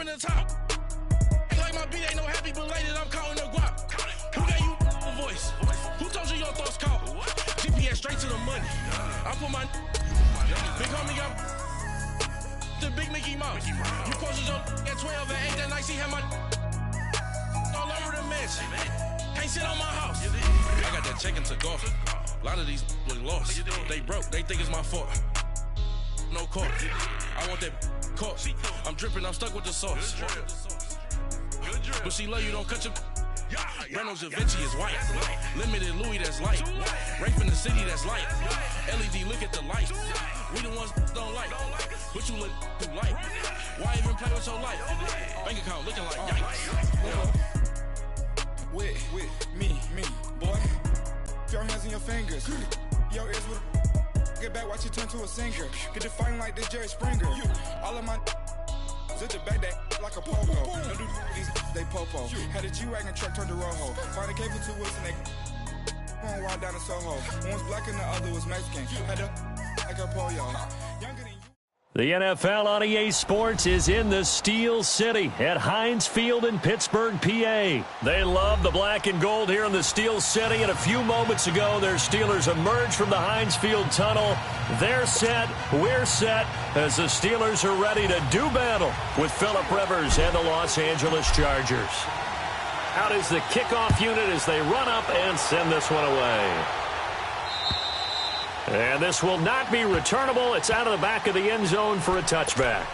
in the top. Like my beat ain't no happy belated, I'm counting the guap. Who gave you a voice? Who told you your thoughts count? GPS straight to the money. I put my big homie got the big Mickey Mouse. You posted your at 12 and 8 that night, she had my all over the mansion. Can't sit on my house. I got that check into golf. A lot of these look lost. They broke, they think it's my fault. No court. I want that court. I'm dripping, I'm stuck with the sauce. But she love you, don't cut your. Reynolds Da Vinci is white. Limited Louis, that's light. Rape in the city, that's light. LED, look at the light. We the ones don't like. But you look too light. Why even play with your life? Bank account looking like yikes. With me, boy. Your hands and your fingers. Your ears with a get back, watch you turn to a singer. Get the fighting like this Jerry Springer. All of my zip the back that like a popo. Don't do these they popo. Had a G-Wagon truck turned to Rojo. Find a cave for 2 weeks and they going wild down in Soho. One was black and the other was Mexican. Had a like a pollo. Younger than you. The NFL on EA Sports is in the Steel City at Heinz Field in Pittsburgh, PA. They love the black and gold here in the Steel City, and a few moments ago, their Steelers emerged from the Heinz Field tunnel. They're set, we're set, as the Steelers are ready to do battle with Phillip Rivers and the Los Angeles Chargers. Out is the kickoff unit as they run up and send this one away. And this will not be returnable. It's out of the back of the end zone for a touchback.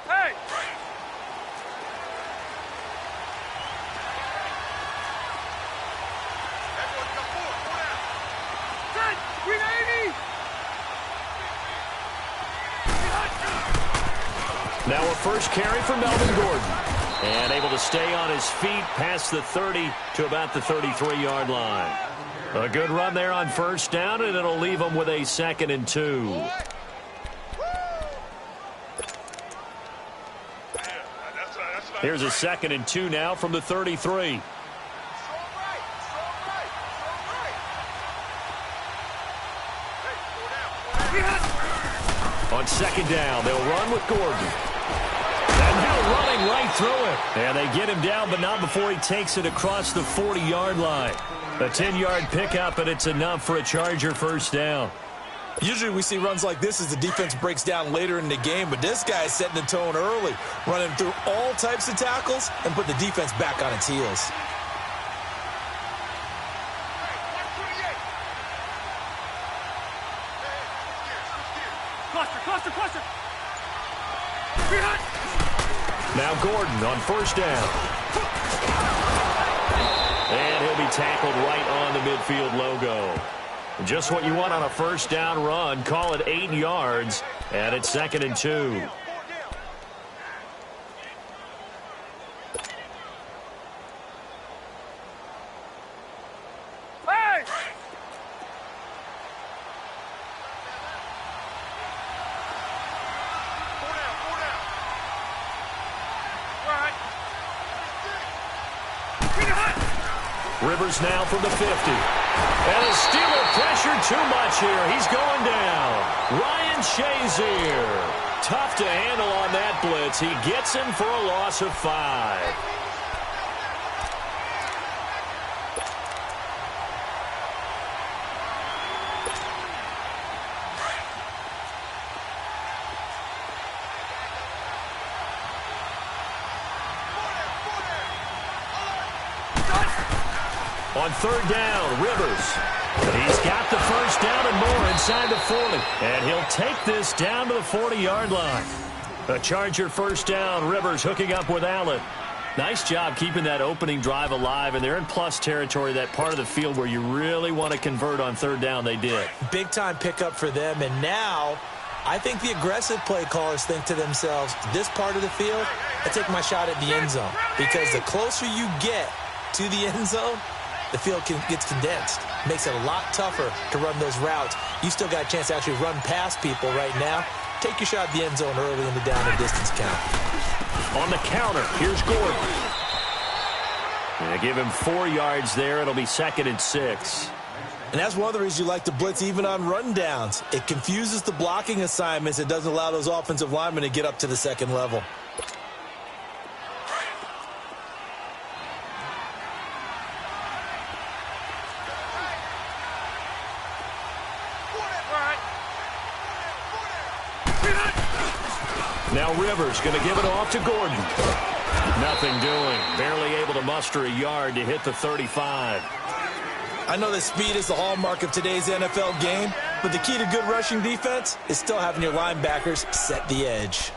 Hey! Everyone come forward. Go down. Set! 380! Now a first carry for Melvin Gordon. And able to stay on his feet past the 30 to about the 33-yard line. A good run there on first down, and it'll leave him with a 2nd and 2. Here's a 2nd and 2 now from the 33. On 2nd down, they'll run with Gordon. And now running right through it. And they get him down, but not before he takes it across the 40-yard line. A 10-yard pickup, and it's enough for a Charger first down. Usually we see runs like this as the defense breaks down later in the game, but this guy is setting the tone early, running through all types of tackles and put the defense back on its heels. Cluster! Now Gordon on first down. And he'll be tackled right on the midfield logo. Just what you want on a first down run. Call it 8 yards, and it's 2nd and 2. Rivers now from the 50. And the Steeler pressure too much here. He's going down. Ryan Shazier. Tough to handle on that blitz. He gets him for a loss of 5. On 3rd down, Rivers. He's got the first down and more inside the 40. And he'll take this down to the 40-yard line. A Charger first down. Rivers hooking up with Allen. Nice job keeping that opening drive alive. And they're in plus territory, that part of the field where you really want to convert on 3rd down. They did. Big-time pickup for them. And now I think the aggressive play callers think to themselves, this part of the field, I take my shot at the end zone. Because the closer you get to the end zone, the field gets condensed. Makes it a lot tougher to run those routes. You still got a chance to actually run past people right now. Take your shot at the end zone early in the down and distance count. On the counter, here's Gordon. They give him 4 yards there. It'll be 2nd and 6. And that's one of the reasons you like to blitz even on rundowns. It confuses the blocking assignments. It doesn't allow those offensive linemen to get up to the second level. Now Rivers going to give it off to Gordon. Nothing doing. Barely able to muster a yard to hit the 35. I know that speed is the hallmark of today's NFL game, but the key to good rushing defense is still having your linebackers set the edge.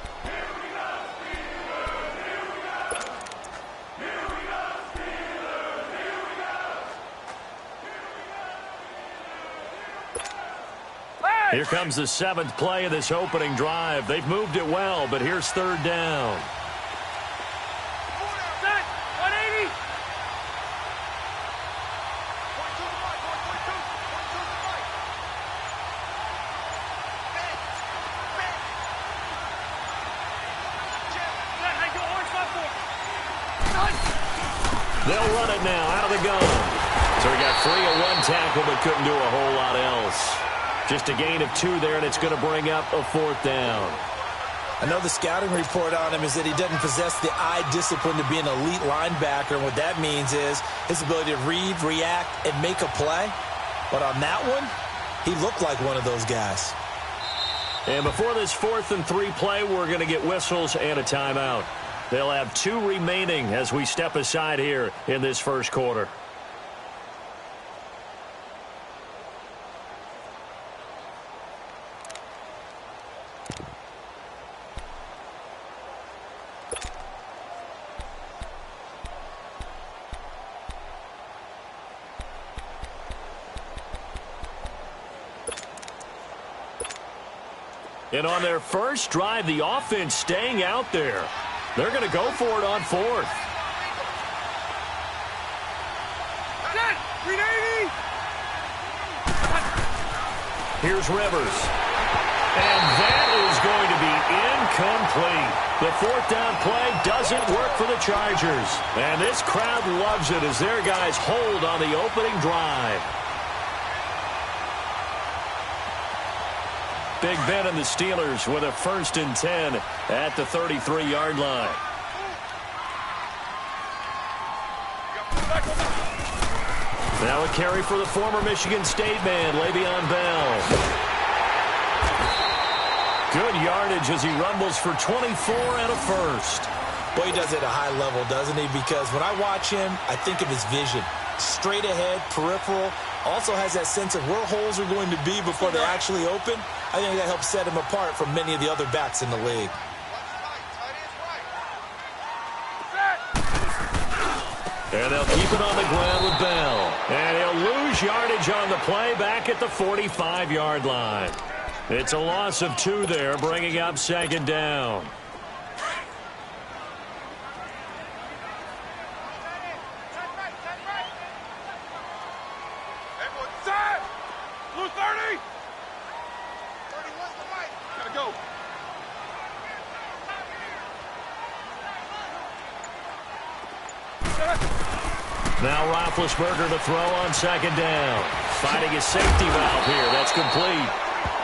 Here comes the 7th play of this opening drive. They've moved it well, but here's 3rd down. Set. 180. They'll run it now out of the gun. So he got free of 1 tackle, but couldn't do a whole lot else. Just a gain of 2 there, and it's going to bring up a 4th down. I know the scouting report on him is that he doesn't possess the eye discipline to be an elite linebacker. And what that means is his ability to read, react, and make a play. But on that one, he looked like one of those guys. And before this 4th and 3 play, we're going to get whistles and a timeout. They'll have 2 remaining as we step aside here in this first quarter. And on their first drive, the offense staying out there. They're going to go for it on 4th. Set. 380. Here's Rivers. And that is going to be incomplete. The 4th down play doesn't work for the Chargers. And this crowd loves it as their guys hold on the opening drive. Big Ben and the Steelers with a 1st and 10 at the 33-yard line. Now a carry for the former Michigan State man, Le'Veon Bell. Good yardage as he rumbles for 24 and a 1st. Boy, he does it at a high level, doesn't he? Because when I watch him, I think of his vision. Straight ahead, peripheral. Also has that sense of where holes are going to be before they actually open. I think that helps set him apart from many of the other backs in the league. And they'll keep it on the ground with Bell. And he'll lose yardage on the play back at the 45-yard line. It's a loss of 2 there, bringing up 2nd down. Blue 30. 31's the mic. Gotta go. Now Roethlisberger to throw on 2nd down. Finding his safety valve here. That's complete.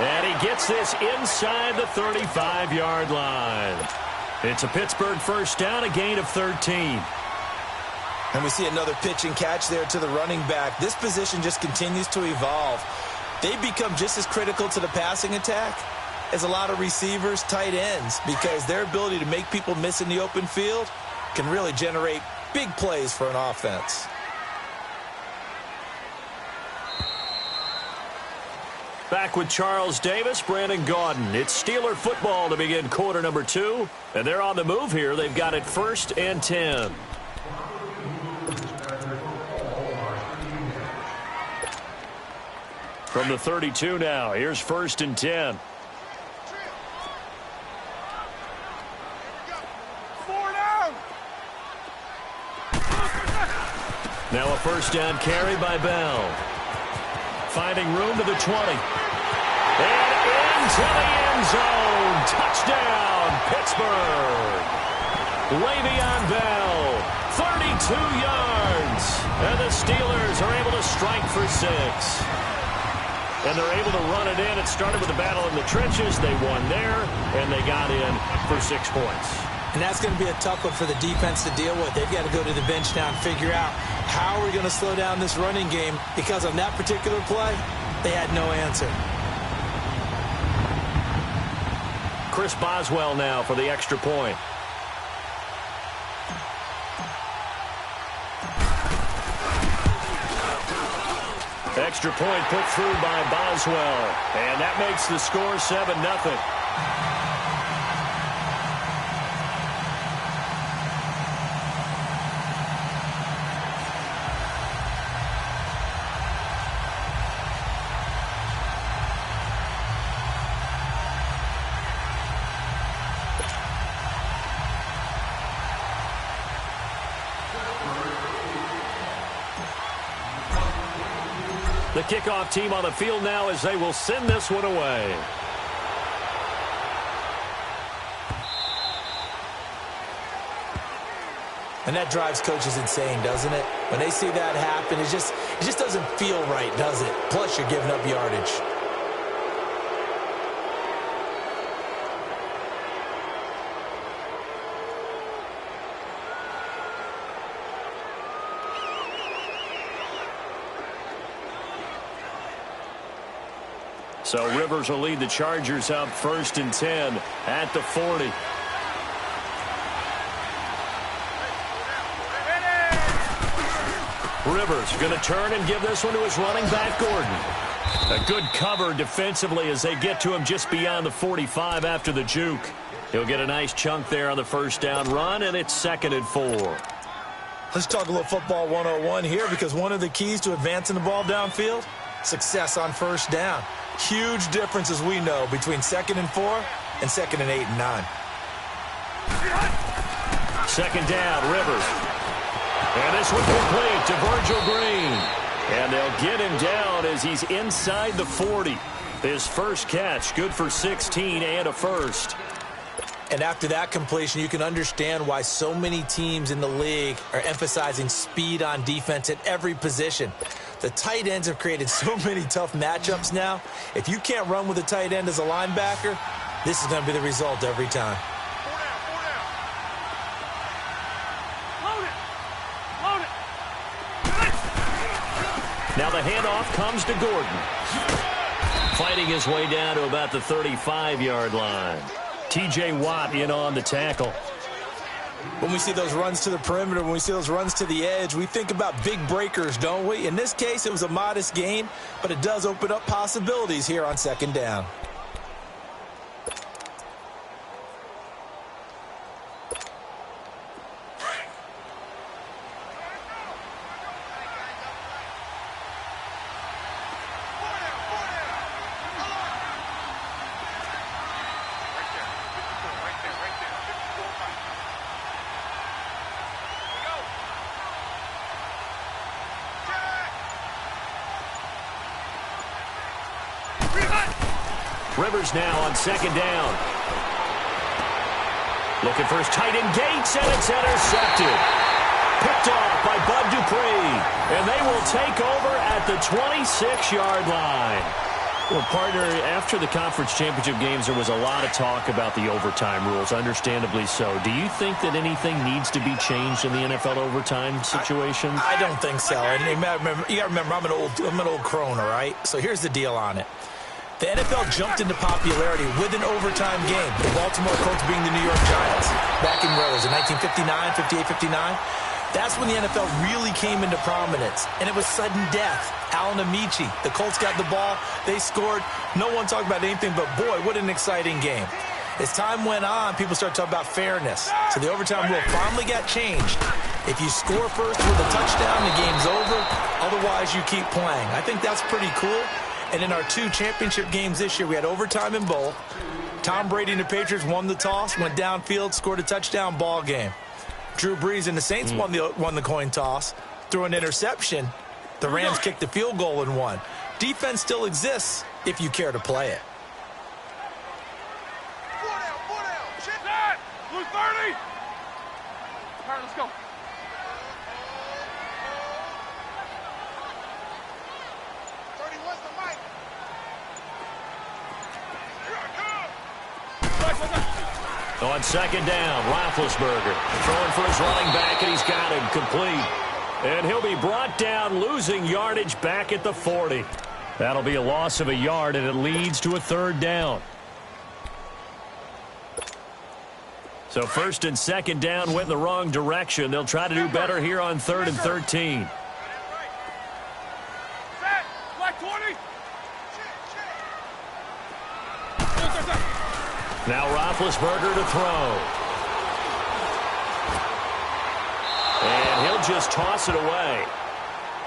And he gets this inside the 35-yard line. It's a Pittsburgh 1st down, a gain of 13. And we see another pitch and catch there to the running back. This position just continues to evolve. They become just as critical to the passing attack as a lot of receivers, tight ends, because their ability to make people miss in the open field can really generate big plays for an offense. Back with Charles Davis, Brandon Gaudin. It's Steeler football to begin quarter number 2. And they're on the move here. They've got it 1st and 10. From the 32 now, here's 1st and 10. 4 down. Now a 1st down carry by Bell. Finding room to the 20. And into the end zone. Touchdown, Pittsburgh. Le'Veon Bell 32 yards. And the Steelers are able to strike for 6. And they're able to run it in. It started with a battle in the trenches. They won there, and they got in for 6 points. And that's going to be a tough one for the defense to deal with. They've got to go to the bench now and figure out how are we going to slow down this running game, because on that particular play, they had no answer. Chris Boswell now for the extra point. Extra point put through by Boswell. And that makes the score 7-0. The kickoff team on the field now as they will send this one away. And that drives coaches insane, doesn't it? When they see that happen, it just doesn't feel right, does it? Plus, you're giving up yardage. So Rivers will lead the Chargers up 1st and 10 at the 40. Rivers going to turn and give this one to his running back, Gordon. A good cover defensively as they get to him just beyond the 45 after the juke. He'll get a nice chunk there on the first down run, and it's 2nd and 4. Let's talk a little football 101 here, because one of the keys to advancing the ball downfield, success on first down. Huge difference, as we know, between 2nd and 4 and 2nd and 8 and 9. 2nd down, Rivers. And this one complete to Virgil Green. And they'll get him down as he's inside the 40. His first catch, good for 16 and a first. And after that completion, you can understand why so many teams in the league are emphasizing speed on defense at every position. The tight ends have created so many tough matchups now. If you can't run with a tight end as a linebacker, this is going to be the result every time. Now the handoff comes to Gordon. Fighting his way down to about the 35-yard line. T.J. Watt in on the tackle. When we see those runs to the perimeter, when we see those runs to the edge, we think about big breakers, don't we? In this case, it was a modest gain, but it does open up possibilities here on 2nd down. Rivers now on 2nd down. Looking for his tight end Gates, and it's intercepted. Picked off by Bud Dupree. And they will take over at the 26-yard line. Well, partner, after the conference championship games, there was a lot of talk about the overtime rules, understandably so. Do you think that anything needs to be changed in the NFL overtime situation? I don't think so. And you got to remember, I'm an old crone, all right? So here's the deal on it. The NFL jumped into popularity with an overtime game. The Baltimore Colts being the New York Giants. Back in, where was it, 1959, 58, 59? That's when the NFL really came into prominence. And it was sudden death. Alan Amici, the Colts got the ball. They scored. No one talked about anything but, boy, what an exciting game. As time went on, people started talking about fairness. So the overtime rule finally got changed. If you score first with a touchdown, the game's over. Otherwise, you keep playing. I think that's pretty cool. And in our 2 championship games this year, we had overtime in both. Tom Brady and the Patriots won the toss, went downfield, scored a touchdown, ball game. Drew Brees and the Saints won the coin toss, threw an interception. The Rams kicked the field goal and won. Defense still exists if you care to play it. Blue 30. All right, let's go. On second down, Roethlisberger throwing for his running back, and he's got him complete. And he'll be brought down, losing yardage back at the 40. That'll be a loss of a yard, and it leads to a third down. So first and second down went in the wrong direction. They'll try to do better here on 3rd and 13. Now Roethlisberger to throw. And he'll just toss it away.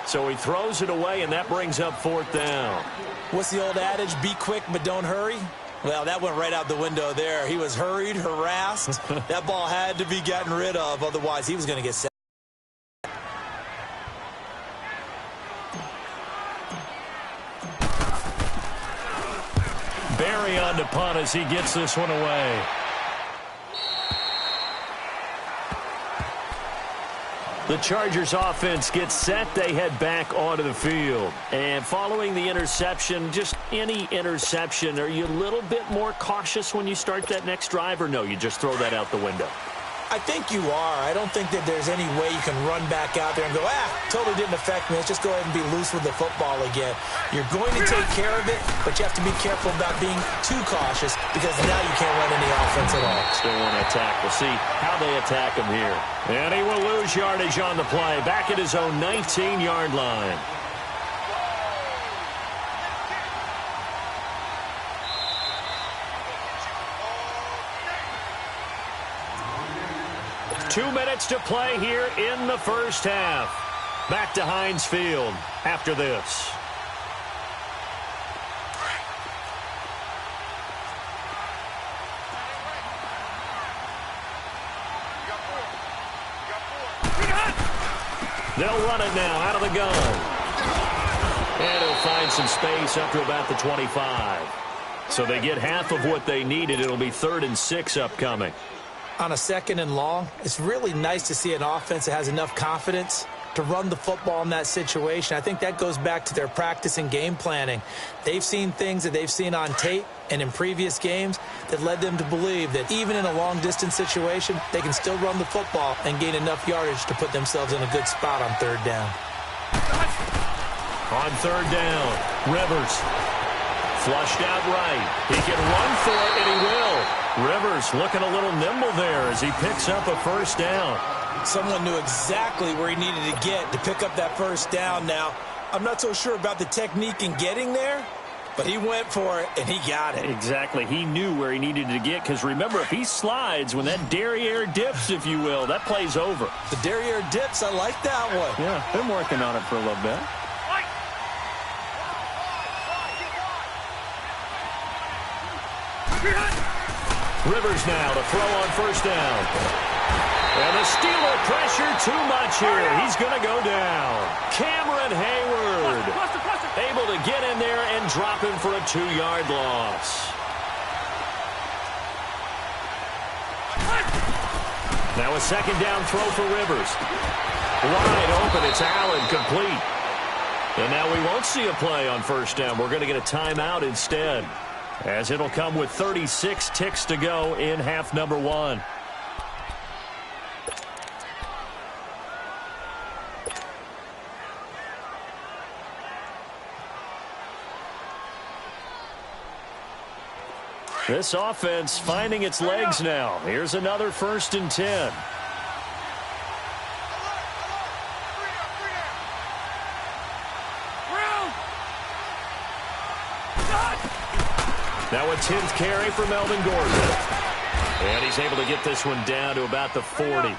So he throws it away, and that brings up 4th down. What's the old adage? Be quick, but don't hurry. Well, that went right out the window there. He was hurried, harassed. That ball had to be gotten rid of. Otherwise, he was going to get set. Barry on to punt as he gets this one away. The Chargers offense gets set. They head back onto the field. And following the interception, just any interception, are you a little bit more cautious when you start that next drive, or no, you just throw that out the window? I think you are. I don't think that there's any way you can run back out there and go, totally didn't affect me. Let's just go ahead and be loose with the football again. You're going to take care of it, but you have to be careful about being too cautious because now you can't run any offense at all. Still want to attack. We'll see how they attack him here. And he will lose yardage on the play, back at his own 19-yard line. Two minutes to play here in the first half. Back to Heinz Field after this. They'll run it now out of the gun. And he'll find some space up to about the 25. So they get half of what they needed. It'll be 3rd and 6 upcoming. On a 2nd and long, it's really nice to see an offense that has enough confidence to run the football in that situation. I think that goes back to their practice and game planning. They've seen things that they've seen on tape and in previous games that led them to believe that even in a long-distance situation, they can still run the football and gain enough yardage to put themselves in a good spot on 3rd down. On 3rd down, Rivers flushed out right. He can run for it, and he will. Rivers looking a little nimble there as he picks up a 1st down. Someone knew exactly where he needed to get to pick up that 1st down. Now, I'm not so sure about the technique in getting there, but he went for it, and he got it. Exactly. He knew where he needed to get, because remember, if he slides, when that derriere dips, if you will, that play's over. The derriere dips, I like that one. Yeah, been working on it for a little bit. Rivers now to throw on 1st down. And the Steeler pressure too much here. He's going to go down. Cameron Hayward able to get in there and drop him for a 2-yard loss. Now a 2nd down throw for Rivers. Wide open. It's Allen, complete. And now we won't see a play on 1st down. We're going to get a timeout instead, as it'll come with 36 ticks to go in half number 1. This offense finding its legs now. Here's another 1st and 10. Now a 10th carry for Melvin Gordon. And he's able to get this one down to about the 40.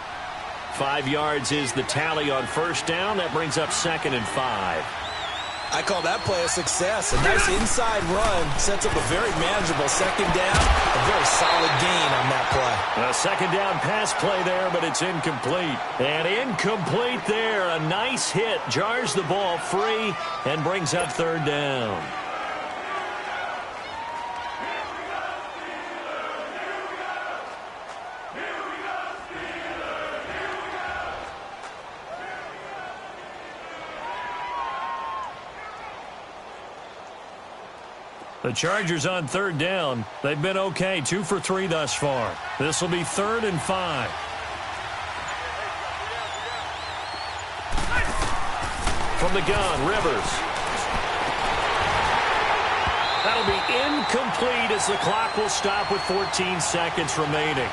5 yards is the tally on 1st down. That brings up 2nd and 5. I call that play a success. A nice inside run sets up a very manageable 2nd down. A very solid gain on that play. A 2nd down pass play there, but it's incomplete. And incomplete there. A nice hit. Jars the ball free and brings up 3rd down. The Chargers on third down. They've been okay, 2 for 3 thus far. This will be 3rd and 5. From the gun, Rivers. That'll be incomplete as the clock will stop with 14 seconds remaining.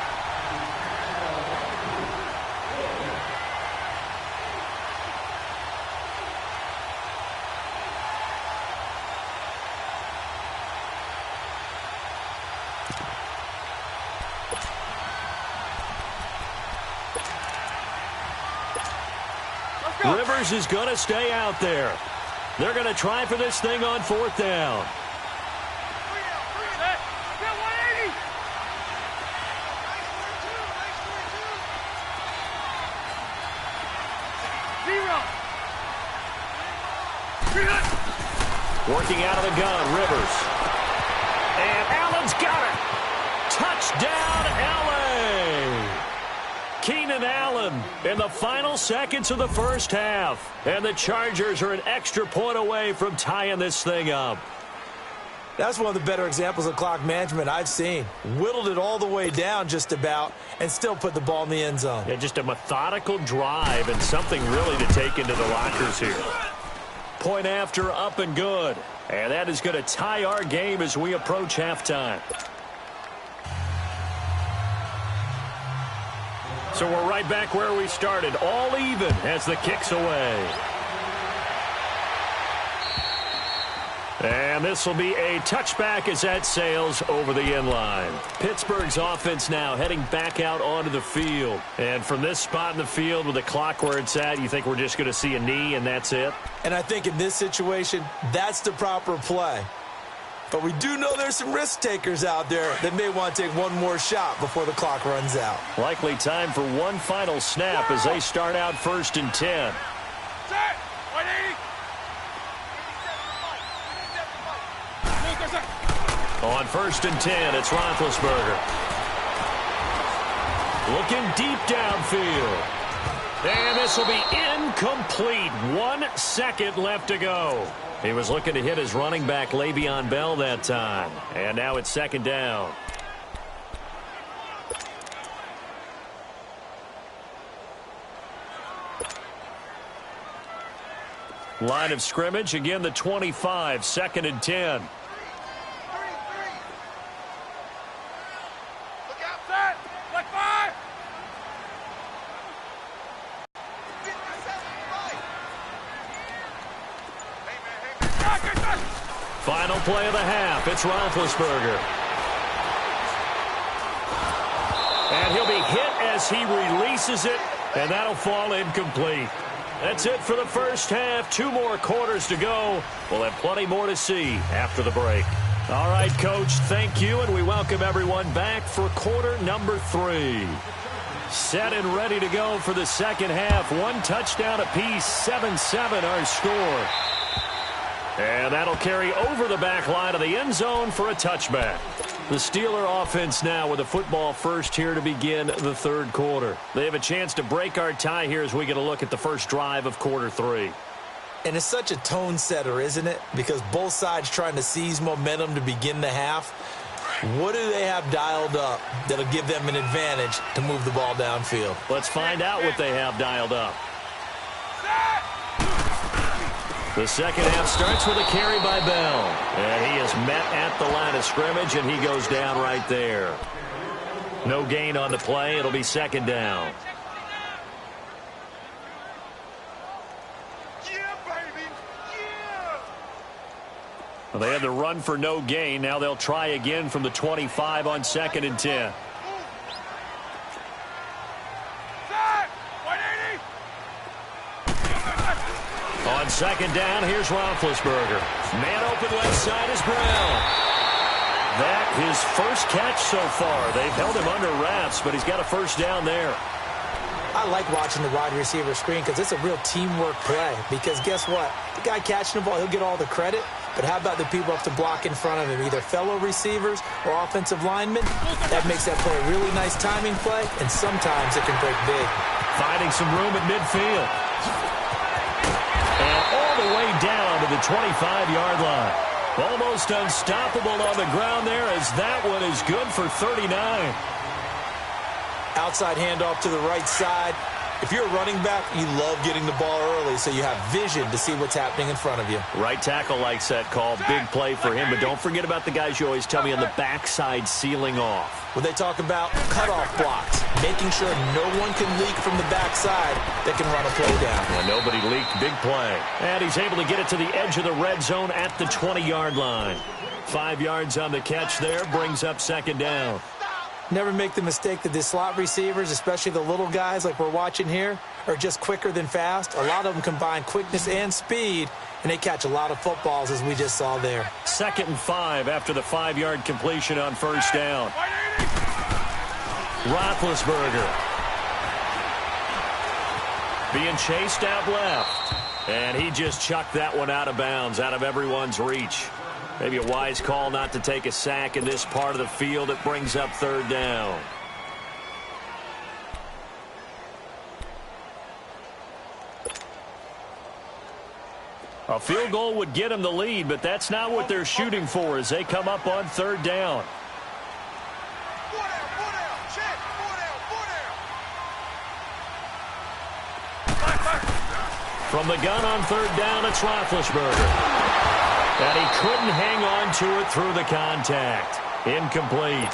Rivers is going to stay out there. They're going to try for this thing on 4th down. Working out of the gun, Rivers. And Allen's got it. Touchdown, L.A. Keenan Allen in the final seconds of the first half. And the Chargers are an extra point away from tying this thing up. That's one of the better examples of clock management I've seen. Whittled it all the way down just about and still put the ball in the end zone. Yeah, just a methodical drive and something really to take into the lockers here. Point after, up and good. And that is going to tie our game as we approach halftime. So we're right back where we started, all even as the kick's away. And this will be a touchback as that sails over the end line. Pittsburgh's offense now heading back out onto the field. And from this spot in the field with the clock where it's at, you think we're just going to see a knee and that's it? And I think in this situation, that's the proper play. But we do know there's some risk takers out there that may want to take one more shot before the clock runs out. Likely time for one final snap as they start out 1st and 10. Set! 180! On 1st and 10, it's Roethlisberger. Looking deep downfield. And this will be incomplete. 1 second left to go. He was looking to hit his running back, Le'Veon Bell, that time. And now it's 2nd down. Line of scrimmage, again the 25, 2nd and 10. Final play of the half. It's Roethlisberger. And he'll be hit as he releases it, and that'll fall incomplete. That's it for the first half. 2 more quarters to go. We'll have plenty more to see after the break. All right, Coach, thank you, and we welcome everyone back for quarter number 3. Set and ready to go for the second half. 1 touchdown apiece, 7-7 our score. And that'll carry over the back line of the end zone for a touchback. The Steeler offense now with the football first here to begin the 3rd quarter. They have a chance to break our tie here as we get a look at the first drive of quarter 3. And it's such a tone setter, isn't it? Because both sides trying to seize momentum to begin the half. What do they have dialed up that'll give them an advantage to move the ball downfield? Let's find out what they have dialed up. The second half starts with a carry by Bell. And he is met at the line of scrimmage, and he goes down right there. No gain on the play. It'll be 2nd down. Yeah, baby! Yeah! Well, they had the run for no gain. Now they'll try again from the 25 on 2nd and 10. On 2nd down, here's Roethlisberger. Man open left side is Brown. That his first catch so far. They've held him under wraps, but he's got a first down there. I like watching the wide receiver screen because it's a real teamwork play. Because guess what? The guy catching the ball, he'll get all the credit. But how about the people up to block in front of him, either fellow receivers or offensive linemen? That makes that play a really nice timing play, and sometimes it can break big. Finding some room at midfield. And all the way down to the 25-yard line. Almost unstoppable on the ground there, as that one is good for 39. Outside handoff to the right side. If you're a running back, you love getting the ball early so you have vision to see what's happening in front of you. Right tackle likes that call. Big play for him, but don't forget about the guys you always tell me on the backside sealing off. When they talk about cutoff blocks, making sure no one can leak from the backside that can run a play down. Well, nobody leaked. Big play. And he's able to get it to the edge of the red zone at the 20-yard line. 5 yards on the catch there, brings up second down. Never make the mistake that the slot receivers, especially the little guys like we're watching here, are just quicker than fast. A lot of them combine quickness and speed, and they catch a lot of footballs, as we just saw there. 2nd and 5 after the 5-yard completion on first down. Roethlisberger being chased out left, and he just chucked that one out of bounds, out of everyone's reach. Maybe a wise call not to take a sack in this part of the field. It brings up third down. A field goal would get them the lead, but that's not what they're shooting for as they come up on third down. From the gun on third down, it's Roethlisberger. And he couldn't hang on to it through the contact. Incomplete.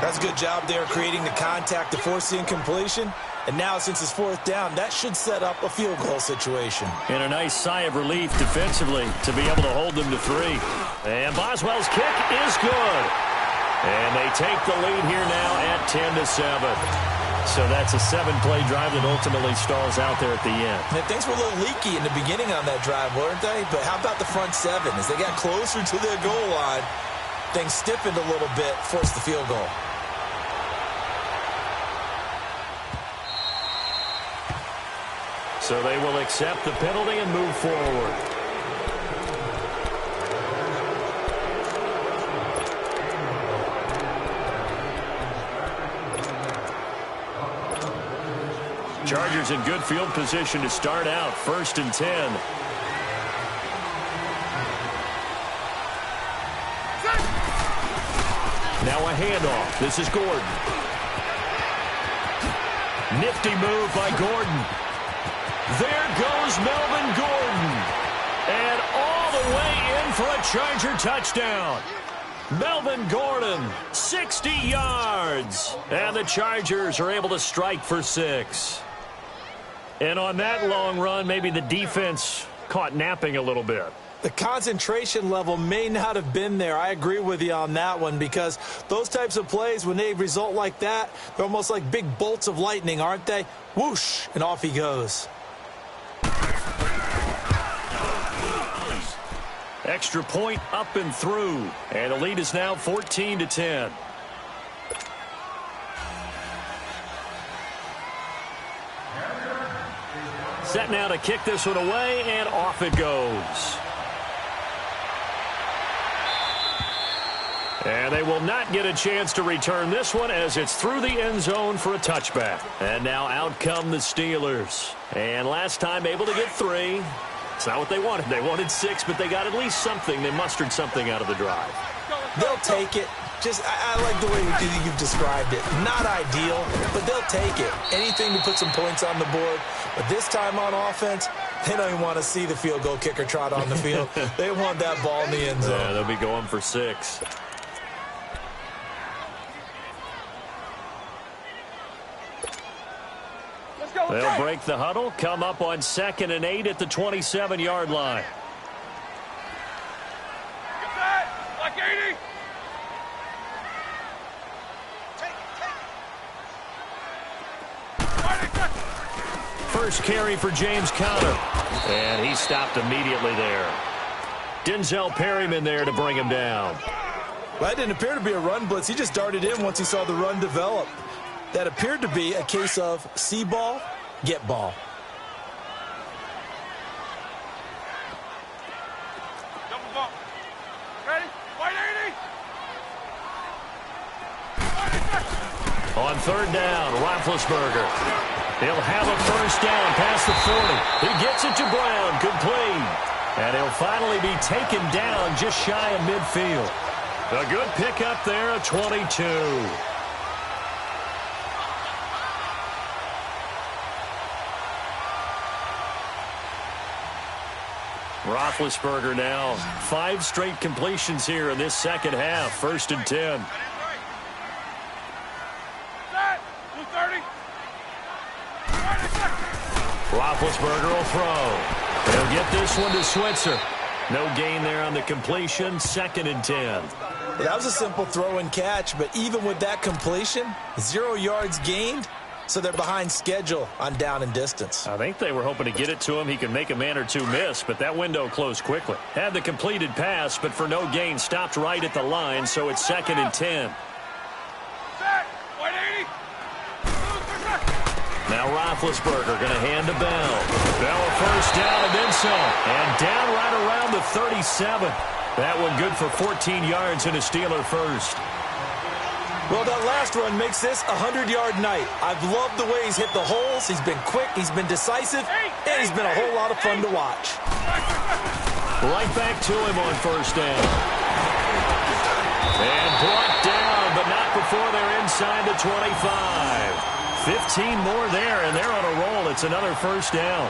That's a good job there creating the contact to force the incompletion. And now, since it's fourth down, that should set up a field goal situation. And a nice sigh of relief defensively to be able to hold them to 3. And Boswell's kick is good. And they take the lead here now at 10-7. So that's a 7-play drive that ultimately stalls out there at the end. And things were a little leaky in the beginning on that drive, weren't they? But how about the front 7? As they got closer to their goal line, things stiffened a little bit, forced the field goal. So they will accept the penalty and move forward. Chargers in good field position to start out. 1st and 10. Now a handoff. This is Gordon. Nifty move by Gordon. There goes Melvin Gordon. And all the way in for a Charger touchdown. Melvin Gordon, 60 yards. And the Chargers are able to strike for 6. And on that long run, maybe the defense caught napping a little bit. The concentration level may not have been there. I agree with you on that one, because those types of plays, when they result like that, they're almost like big bolts of lightning, aren't they? Whoosh, and off he goes. Extra point up and through. And the lead is now 14-10. Set now to kick this one away, and off it goes. And they will not get a chance to return this one as it's through the end zone for a touchback. And now out come the Steelers. And last time able to get 3. It's not what they wanted. They wanted 6, but they got at least something. They mustered something out of the drive. They'll take it. I like the way you've described it. Not ideal, but they'll take it. Anything to put some points on the board. But this time on offense, they don't even want to see the field goal kicker trot on the field. They want that ball in the end zone. Yeah, they'll be going for 6. They'll break the huddle, come up on 2nd and 8 at the 27-yard line. Get that! Like 80! First carry for James Conner. And he stopped immediately there. Denzel Perryman there to bring him down. Well, that didn't appear to be a run blitz. He just darted in once he saw the run develop. That appeared to be a case of see ball, get ball. Double bump. Ready? White 80! On third down, Roethlisberger. He'll have a first down past the 40. He gets it to Brown. Complete. And he'll finally be taken down just shy of midfield. A good pickup there, a 22. Roethlisberger now. 5 straight completions here in this second half. 1st and 10. Roethlisberger will throw. He'll get this one to Switzer. No gain there on the completion. 2nd and 10. Well, that was a simple throw and catch, but even with that completion, 0 yards gained. So they're behind schedule on down and distance. I think they were hoping to get it to him. He could make a man or two miss, but that window closed quickly. Had the completed pass, but for no gain, stopped right at the line, so it's 2nd and 10. Now Roethlisberger going to hand to Bell. Bell a first down and then some. And down right around the 37. That one good for 14 yards and a Steeler first. Well, that last run makes this a 100-yard night. I've loved the way he's hit the holes. He's been quick, he's been decisive, and he's been a whole lot of fun to watch. Right back to him on first down. And brought down, but not before they're inside the 25. 15 more there, and they're on a roll. It's another first down.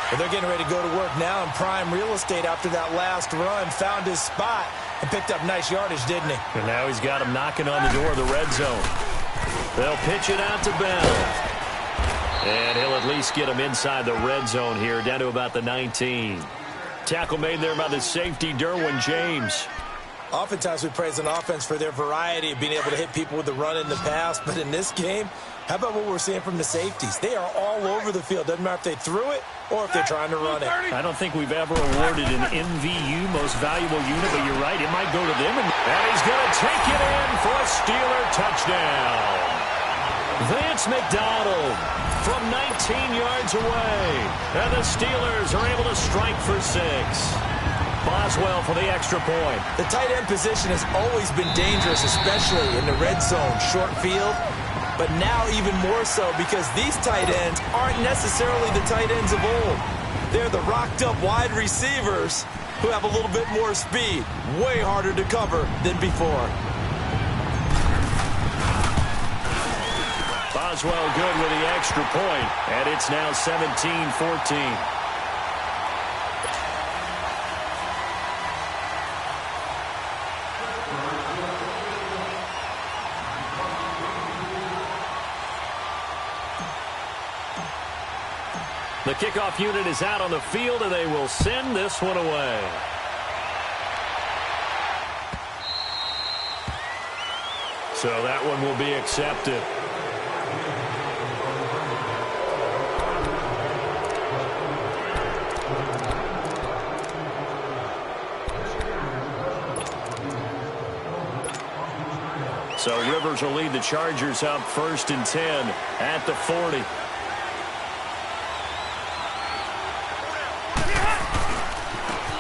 Well, they're getting ready to go to work now in prime real estate after that last run. Found his spot. And picked up nice yardage, didn't he? And now he's got him knocking on the door of the red zone. They'll pitch it out to Bell. And he'll at least get him inside the red zone here, down to about the 19. Tackle made there by the safety, Derwin James. Oftentimes we praise an offense for their variety of being able to hit people with the run in the pass. But in this game, how about what we're seeing from the safeties? They are all over the field. Doesn't matter if they threw it or if they're trying to run it. I don't think we've ever awarded an MVU, most valuable unit, but you're right, it might go to them. And he's going to take it in for a Steeler touchdown. Vance McDonald from 19 yards away. And the Steelers are able to strike for 6. Boswell for the extra point. The tight end position has always been dangerous, especially in the red zone, short field. But now even more so because these tight ends aren't necessarily the tight ends of old. They're the rocked-up wide receivers who have a little bit more speed. Way harder to cover than before. Boswell good with the extra point, and it's now 17-14. The kickoff unit is out on the field, and they will send this one away. So that one will be accepted. So Rivers will lead the Chargers up 1st and 10 at the 40.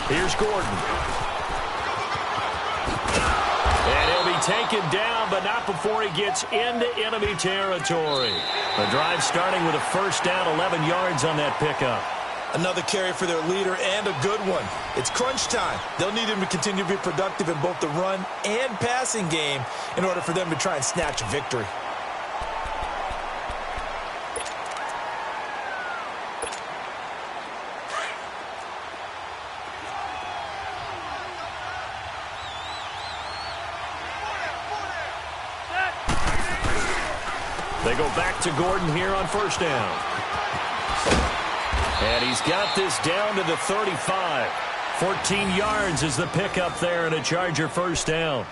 Here's Gordon. And he'll be taken down, but not before he gets into enemy territory. The drive starting with a first down, 11 yards on that pickup. Another carry for their leader and a good one. It's crunch time. They'll need him to continue to be productive in both the run and passing game in order for them to try and snatch a victory. They go back to Gordon here on first down. And he's got this down to the 35. 14 yards is the pickup there and a Charger first down.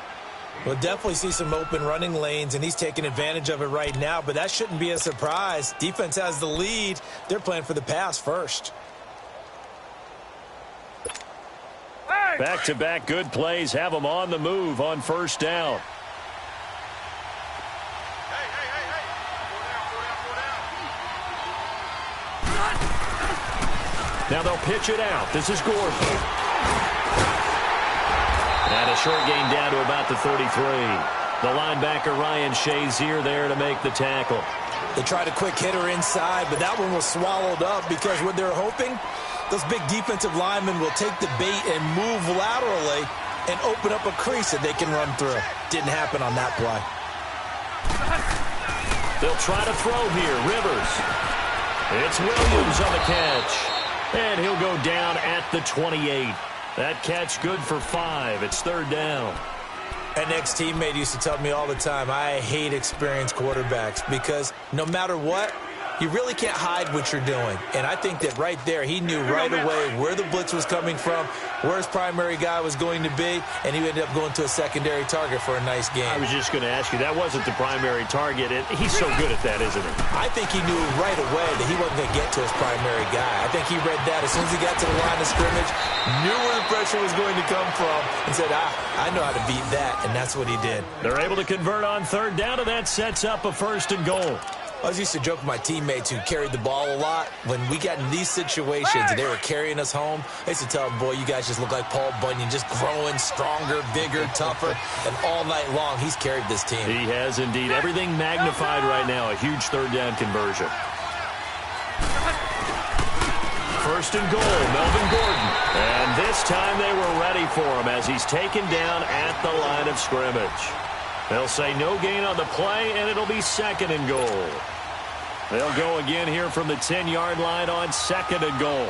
We'll definitely see some open running lanes, and he's taking advantage of it right now, but that shouldn't be a surprise. Defense has the lead. They're playing for the pass first. Back-to-back good plays have them on the move on first down. Now they'll pitch it out. This is Gordon. And a short gain down to about the 33. The linebacker Ryan Shazier there to make the tackle. They tried a quick hitter inside, but that one was swallowed up because what they're hoping Those big defensive linemen will take the bait and move laterally and open up a crease that they can run through. Didn't happen on that play. They'll try to throw here. Rivers. It's Williams on the catch. And he'll go down at the 28. That catch good for 5. It's third down. An ex-teammate used to tell me all the time, I hate experienced quarterbacks because no matter what, you really can't hide what you're doing. And I think that right there, he knew right away where the blitz was coming from, where his primary guy was going to be, and he ended up going to a secondary target for a nice game. I was just going to ask you, that wasn't the primary target. He's so good at that, isn't he? I think he knew right away that he wasn't going to get to his primary guy. I think he read that as soon as he got to the line of scrimmage, knew where the pressure was going to come from, and said, I know how to beat that, and that's what he did. They're able to convert on third down, and that sets up a 1st and goal. I used to joke with my teammates who carried the ball a lot. When we got in these situations and they were carrying us home, I used to tell them, boy, you guys just look like Paul Bunyan, just growing stronger, bigger, tougher. And all night long, he's carried this team. He has indeed. Everything magnified right now. A huge third down conversion. 1st and goal, Melvin Gordon. And this time they were ready for him as he's taken down at the line of scrimmage. They'll say no gain on the play, and it'll be 2nd and goal. They'll go again here from the 10-yard line on 2nd and goal.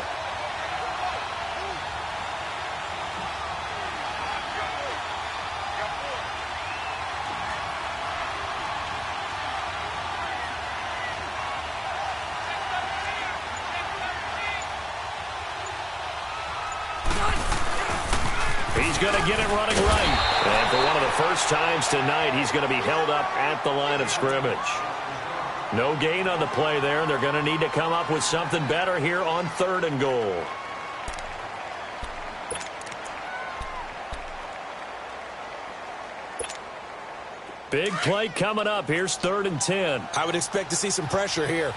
He's going to get it running right. And for one of the first times tonight, he's going to be held up at the line of scrimmage. No gain on the play there. They're going to need to come up with something better here on 3rd and goal. Big play coming up. Here's 3rd and 10. I would expect to see some pressure here.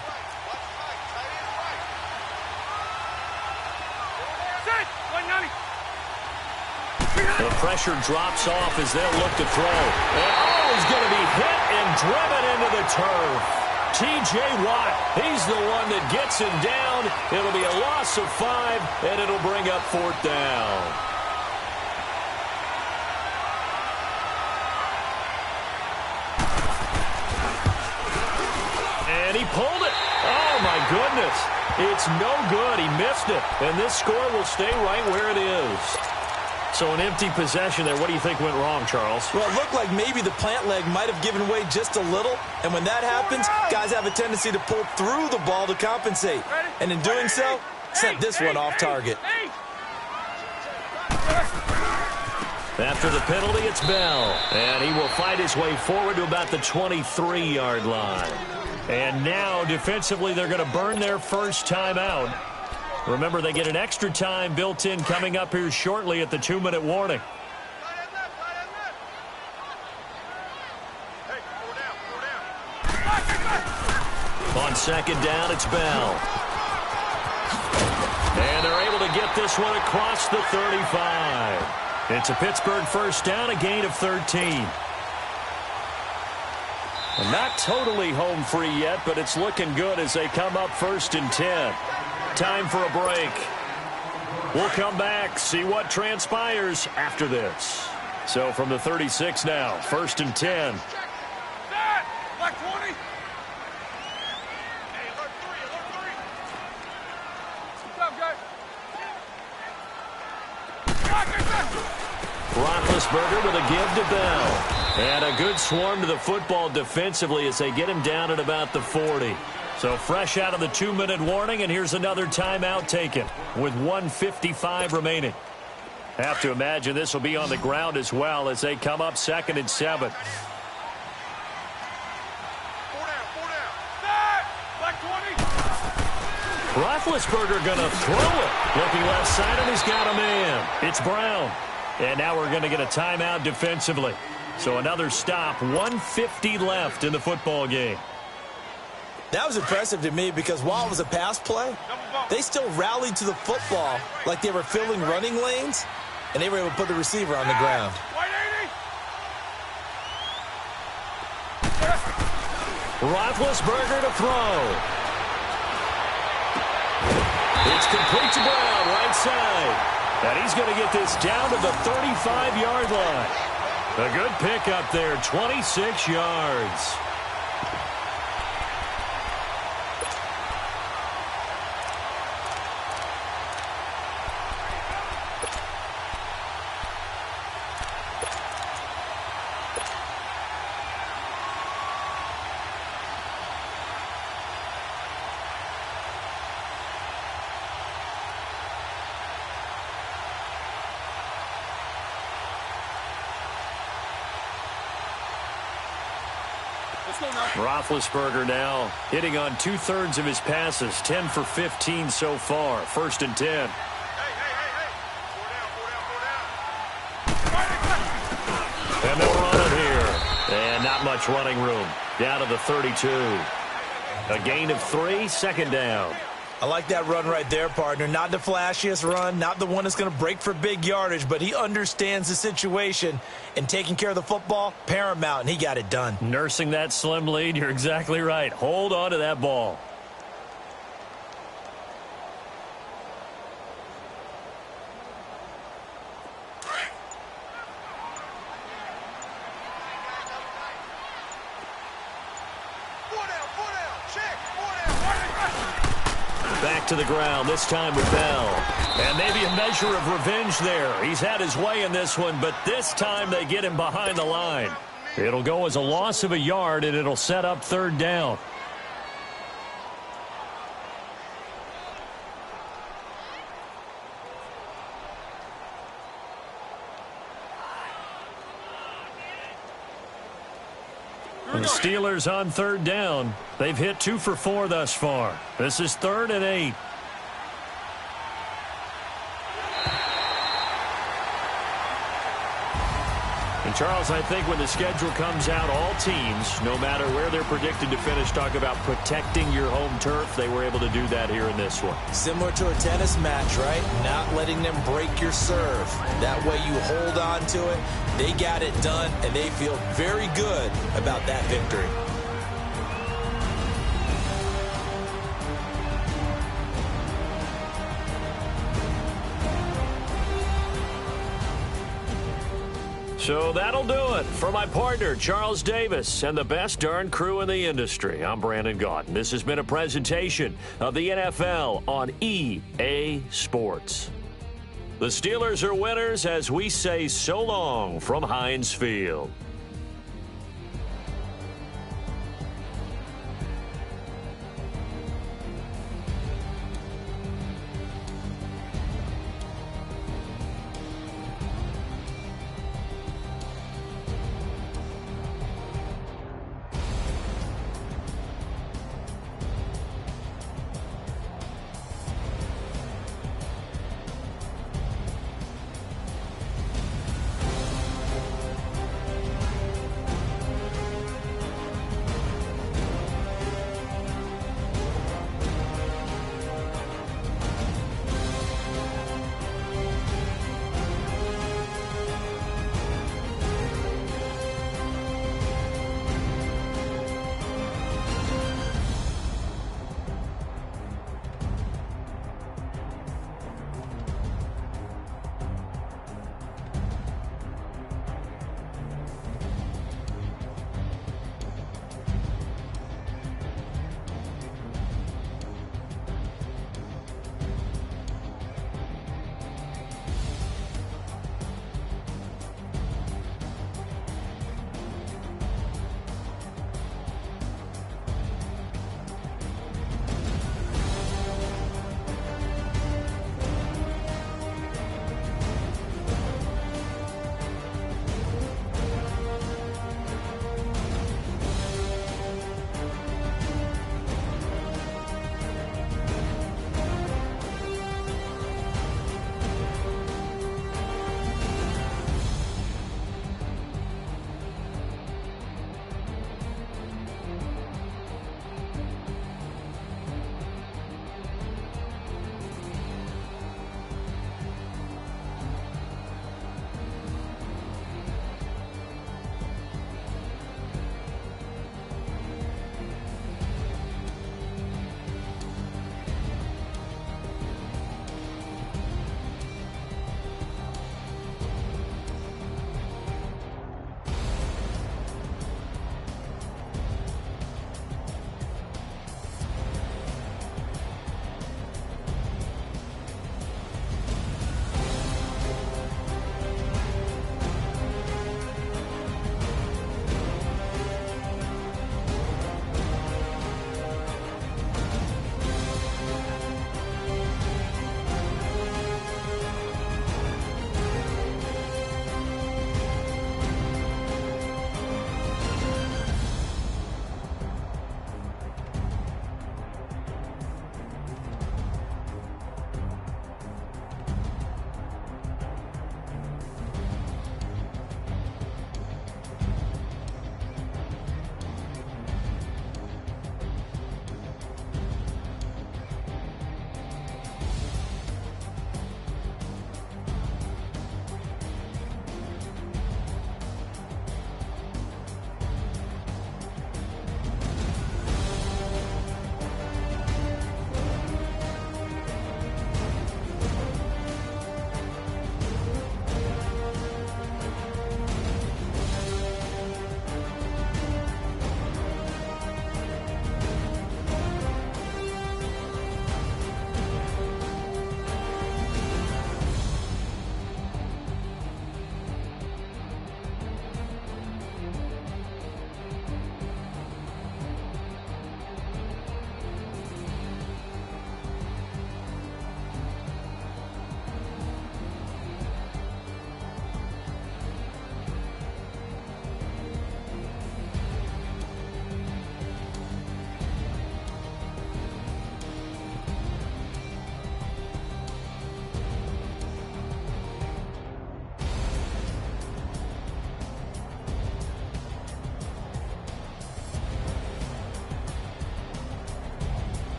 The pressure drops off as they'll look to throw. And, he's going to be hit and driven into the turf. T.J. Watt, he's the one that gets him down. It'll be a loss of 5, and it'll bring up 4th down. And he pulled it. Oh, my goodness. It's no good. He missed it. And this score will stay right where it is. So an empty possession there. What do you think went wrong, Charles? Well, it looked like maybe the plant leg might have given way just a little. And when that happens, guys have a tendency to pull through the ball to compensate. And in doing so, sent this one off target. After the penalty, it's Bell. And he will fight his way forward to about the 23-yard line. And now, defensively, they're going to burn their first timeout. Remember, they get an extra time built in coming up here shortly at the 2-minute warning. On 2nd down, it's Bell. And they're able to get this one across the 35. It's a Pittsburgh first down, a gain of 13. Not totally home free yet, but it's looking good as they come up 1st and 10. Time for a break. We'll come back, see what transpires after this. So from the 36 now, 1st and 10. Black 20. Hey, alert 3, alert 3. What's up, guys? Roethlisberger with a give to Bell. And a good swarm to the football defensively as they get him down at about the 40. So fresh out of the 2-minute warning, and here's another timeout taken with 1:55 remaining. Have to imagine this will be on the ground as well as they come up 2nd and 7. 4 down. Black 20. Roethlisberger going to throw it. Looking left side, and he's got a man. It's Brown. And now we're going to get a timeout defensively. So another stop, 1:50 left in the football game. That was impressive to me because while it was a pass play, they still rallied to the football like they were filling running lanes, and they were able to put the receiver on the ground. Roethlisberger to throw. It's complete to Brown, right side. And he's going to get this down to the 35-yard line. A good pickup there, 26 yards. Roethlisberger now hitting on 2/3 of his passes, 10 for 15 so far. 1st and 10. And they'll run it here. And not much running room. Down to the 32. A gain of 3, 2nd down. I like that run right there, partner. Not the flashiest run, not the one that's going to break for big yardage, but he understands the situation, and taking care of the football, paramount, and he got it done. Nursing that slim lead, you're exactly right. Hold on to that ball. Back to the ground, this time with Bell. And maybe a measure of revenge there. He's had his way in this one, but this time they get him behind the line. It'll go as a loss of a yard, and it'll set up 3rd down. And the Steelers on 3rd down. They've hit 2 for 4 thus far. This is 3rd and 8. And Charles, I think when the schedule comes out, all teams, no matter where they're predicted to finish, talk about protecting your home turf. They were able to do that here in this one. Similar to a tennis match, right? Not letting them break your serve. That way you hold on to it. They got it done, and they feel very good about that victory. So that'll do it for my partner, Charles Davis, and the best darn crew in the industry. I'm Brandon Gaudin. This has been a presentation of the NFL on EA Sports. The Steelers are winners as we say so long from Heinz Field.